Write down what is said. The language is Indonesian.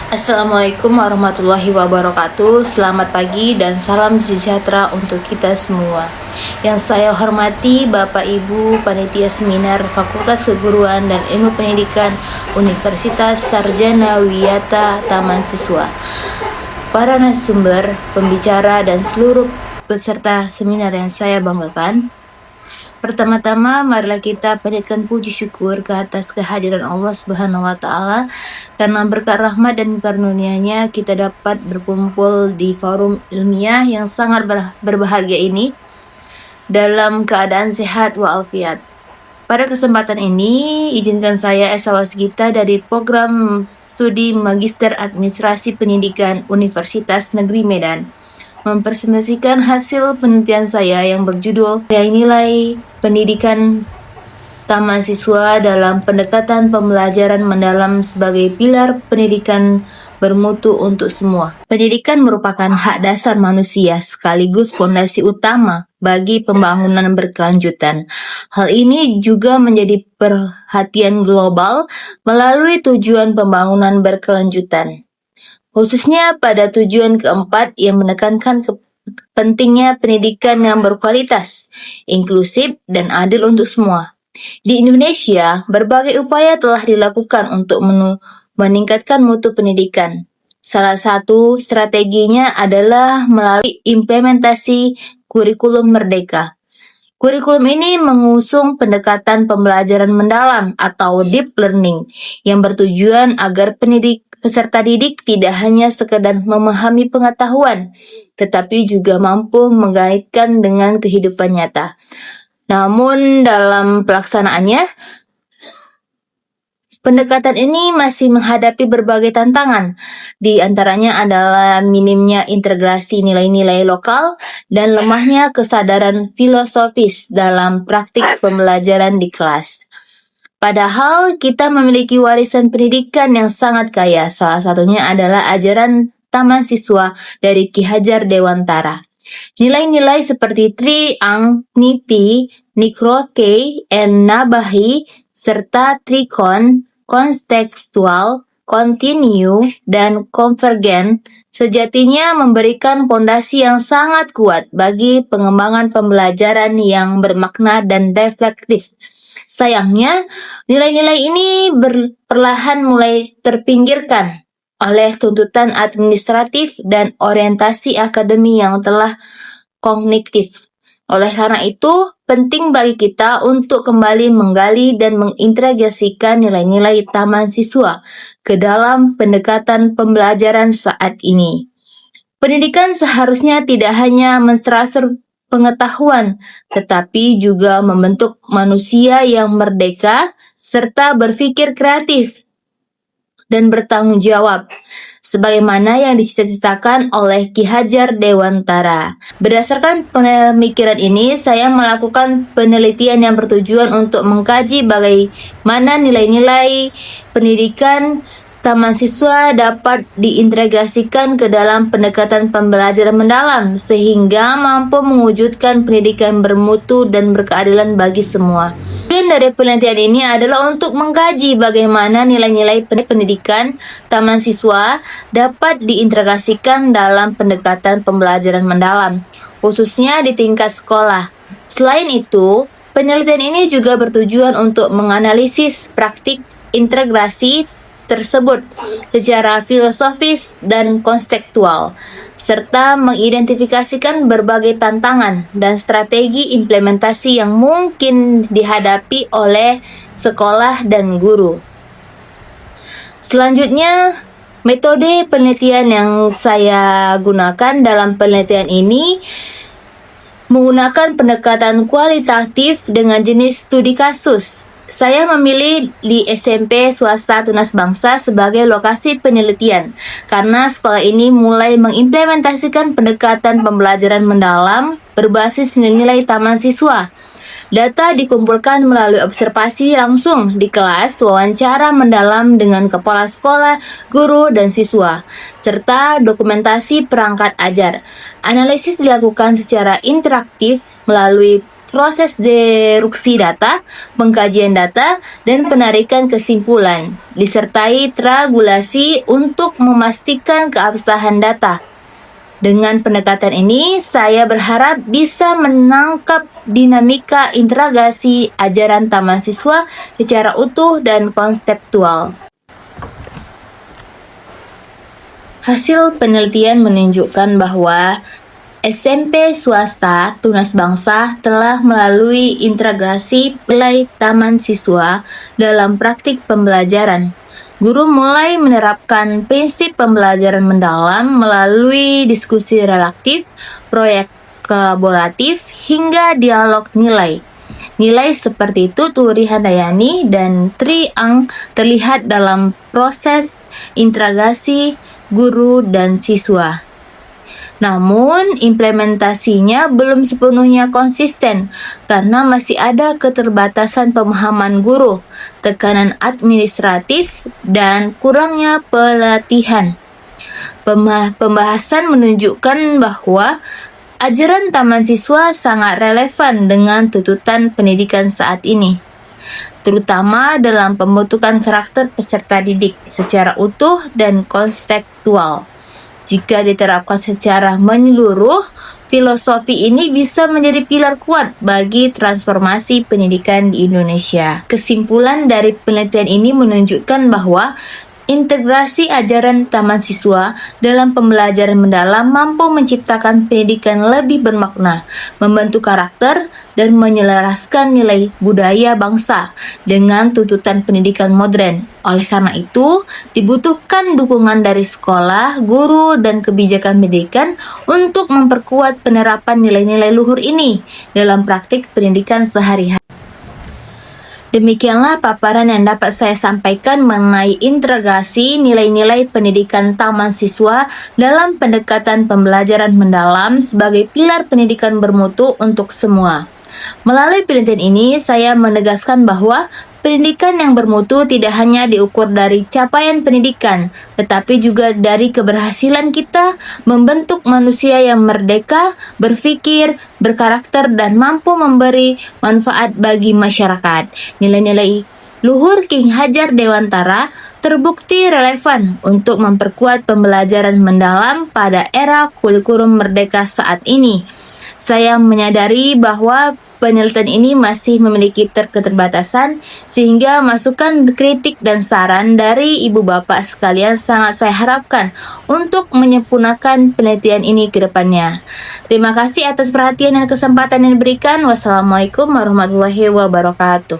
Assalamualaikum warahmatullahi wabarakatuh. Selamat pagi dan salam sejahtera untuk kita semua. Yang saya hormati Bapak Ibu Panitia Seminar Fakultas Keguruan dan Ilmu Pendidikan Universitas Sarjana Wiyata Taman Siswa, para narasumber, pembicara, dan seluruh peserta seminar yang saya banggakan. Pertama-tama, marilah kita panjatkan puji syukur ke atas kehadiran Allah Subhanahu wa Ta'ala, karena berkat rahmat dan karunia-Nya kita dapat berkumpul di forum ilmiah yang sangat berbahagia ini dalam keadaan sehat walafiat. Pada kesempatan ini, izinkan saya Esa Waskita dari Program Studi Magister Administrasi Pendidikan Universitas Negeri Medan mempresentasikan hasil penelitian saya yang berjudul Nilai Pendidikan Taman Siswa dalam Pendekatan Pembelajaran Mendalam sebagai Pilar Pendidikan Bermutu untuk Semua. Pendidikan merupakan hak dasar manusia sekaligus fondasi utama bagi pembangunan berkelanjutan. Hal ini juga menjadi perhatian global melalui tujuan pembangunan berkelanjutan, khususnya pada tujuan keempat yang menekankan pentingnya pendidikan yang berkualitas, inklusif, dan adil untuk semua. Di Indonesia, berbagai upaya telah dilakukan untuk meningkatkan mutu pendidikan. Salah satu strateginya adalah melalui implementasi kurikulum merdeka. Kurikulum ini mengusung pendekatan pembelajaran mendalam atau deep learning yang bertujuan agar peserta didik tidak hanya sekedar memahami pengetahuan, tetapi juga mampu mengaitkan dengan kehidupan nyata. Namun dalam pelaksanaannya, pendekatan ini masih menghadapi berbagai tantangan. Di antaranya adalah minimnya integrasi nilai-nilai lokal dan lemahnya kesadaran filosofis dalam praktik pembelajaran di kelas. Padahal kita memiliki warisan pendidikan yang sangat kaya, salah satunya adalah ajaran Taman Siswa dari Ki Hajar Dewantara. Nilai-nilai seperti Tri Ang, Niti, Nikroke, and Nabahi, serta Trikon, kontekstual, kontinu, dan konvergen sejatinya memberikan fondasi yang sangat kuat bagi pengembangan pembelajaran yang bermakna dan reflektif. Sayangnya, nilai-nilai ini perlahan mulai terpinggirkan oleh tuntutan administratif dan orientasi akademi yang telah kognitif. Oleh karena itu, penting bagi kita untuk kembali menggali dan mengintegrasikan nilai-nilai Taman Siswa ke dalam pendekatan pembelajaran saat ini. Pendidikan seharusnya tidak hanya mentransfer pengetahuan, tetapi juga membentuk manusia yang merdeka serta berpikir kreatif dan bertanggung jawab, sebagaimana yang dicita-citakan oleh Ki Hajar Dewantara. Berdasarkan pemikiran ini, saya melakukan penelitian yang bertujuan untuk mengkaji bagaimana nilai-nilai pendidikan Taman Siswa dapat diintegrasikan ke dalam pendekatan pembelajaran mendalam sehingga mampu mewujudkan pendidikan bermutu dan berkeadilan bagi semua. Tujuan dari penelitian ini adalah untuk mengkaji bagaimana nilai-nilai pendidikan Taman Siswa dapat diintegrasikan dalam pendekatan pembelajaran mendalam, khususnya di tingkat sekolah. Selain itu, penelitian ini juga bertujuan untuk menganalisis praktik integrasi tersebut secara filosofis dan konseptual, serta mengidentifikasikan berbagai tantangan dan strategi implementasi yang mungkin dihadapi oleh sekolah dan guru. Selanjutnya, metode penelitian yang saya gunakan dalam penelitian ini menggunakan pendekatan kualitatif dengan jenis studi kasus. Saya memilih di SMP swasta Tunas Bangsa sebagai lokasi penelitian karena sekolah ini mulai mengimplementasikan pendekatan pembelajaran mendalam berbasis nilai-nilai Taman Siswa. Data dikumpulkan melalui observasi langsung di kelas, wawancara mendalam dengan kepala sekolah, guru, dan siswa, serta dokumentasi perangkat ajar. Analisis dilakukan secara interaktif melalui proses deduksi data, pengkajian data, dan penarikan kesimpulan, disertai triangulasi untuk memastikan keabsahan data. Dengan pendekatan ini, saya berharap bisa menangkap dinamika integrasi ajaran taman siswa secara utuh dan konseptual. Hasil penelitian menunjukkan bahwa SMP swasta Tunas Bangsa telah melalui integrasi nilai taman siswa dalam praktik pembelajaran. Guru mulai menerapkan prinsip pembelajaran mendalam melalui diskusi relaktif, proyek kolaboratif, hingga dialog nilai. Nilai seperti Tuturi Handayani dan Tri Ang terlihat dalam proses integrasi guru dan siswa. Namun, implementasinya belum sepenuhnya konsisten karena masih ada keterbatasan pemahaman guru, tekanan administratif, dan kurangnya pelatihan. Pembahasan menunjukkan bahwa ajaran taman siswa sangat relevan dengan tuntutan pendidikan saat ini, terutama dalam pembentukan karakter peserta didik secara utuh dan konseptual. Jika diterapkan secara menyeluruh, filosofi ini bisa menjadi pilar kuat bagi transformasi pendidikan di Indonesia. Kesimpulan dari penelitian ini menunjukkan bahwa integrasi ajaran taman siswa dalam pembelajaran mendalam mampu menciptakan pendidikan lebih bermakna, membentuk karakter, dan menyelaraskan nilai budaya bangsa dengan tuntutan pendidikan modern. Oleh karena itu, dibutuhkan dukungan dari sekolah, guru, dan kebijakan pendidikan untuk memperkuat penerapan nilai-nilai luhur ini dalam praktik pendidikan sehari-hari. Demikianlah paparan yang dapat saya sampaikan mengenai integrasi nilai-nilai pendidikan taman siswa dalam pendekatan pembelajaran mendalam sebagai pilar pendidikan bermutu untuk semua. Melalui penelitian ini, saya menegaskan bahwa pendidikan yang bermutu tidak hanya diukur dari capaian pendidikan, tetapi juga dari keberhasilan kita membentuk manusia yang merdeka, berpikir, berkarakter, dan mampu memberi manfaat bagi masyarakat. Nilai-nilai luhur King Hajar Dewantara terbukti relevan untuk memperkuat pembelajaran mendalam pada era kurikulum merdeka saat ini. Saya menyadari bahwa penelitian ini masih memiliki keterbatasan, sehingga masukan kritik dan saran dari ibu bapak sekalian sangat saya harapkan untuk menyempurnakan penelitian ini ke depannya. Terima kasih atas perhatian dan kesempatan yang diberikan. Wassalamualaikum warahmatullahi wabarakatuh.